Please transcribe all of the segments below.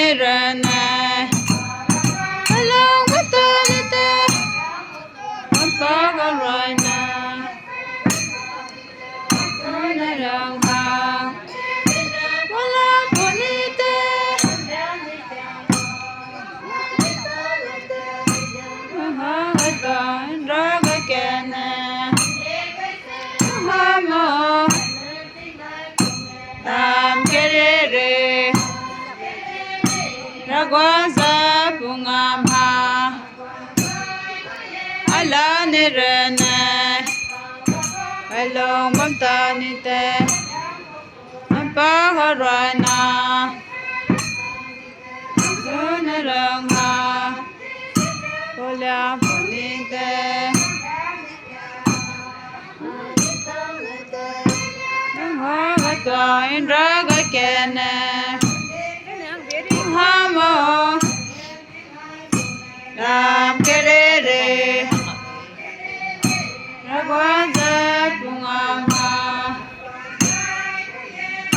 nirana along with the pagarana along ha wala bonite mahata raga kene hamo tam kerere ragwaza pungamha ala nirana along mamtanite paharana sunaranga wala bonite mahata indraga kene hamo ram kerere ragwaza pungama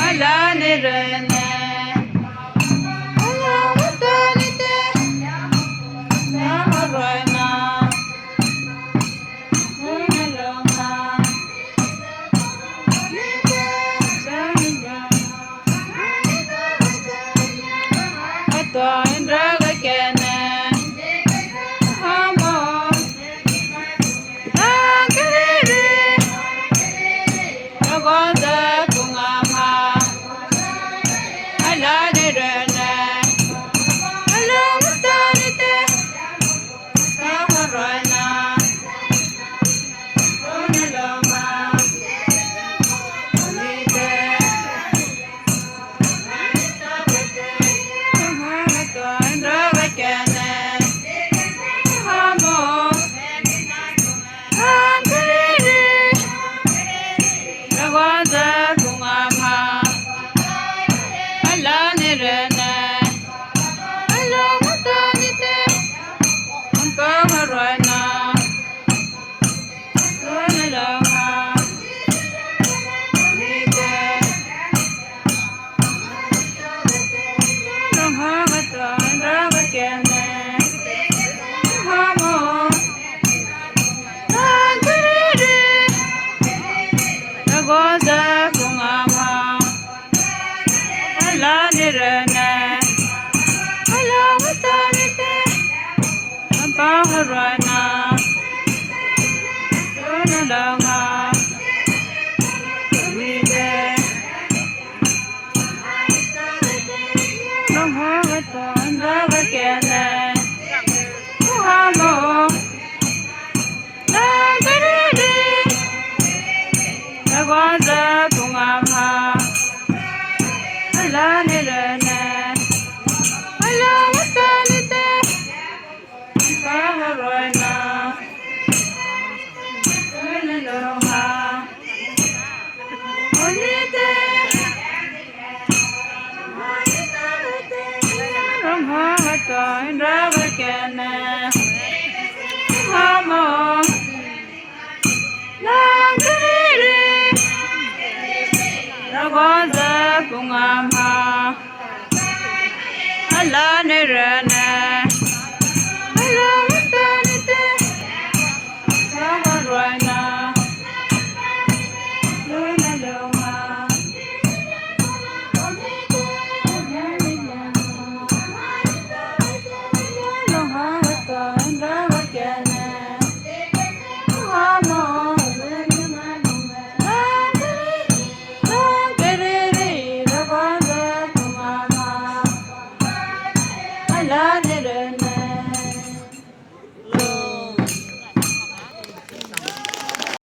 ala nirana ala watanite naharana sunalama Ata indraga kene hamo akerere ragwaza pungama ala nirana ala watanite naharana sunalama bonite mahata indraga kene hamo akerere ragwaza pungama ala nirana ala watanite paharana sunalama bonite mahata indraga kene hamo akerere ragwaza pungama ala nirana ala watanite paharana sunalama bonite mahata indraga kene hamo akerere ragwaza pungama ala nirana ala watanite paharana sunalama bonite mahata indraga kene hamo akerere ragwaza pungama ala nirana ala watanite paharana sunalama mahata indraga kene hamo akerere ragwaza pungama ala nirana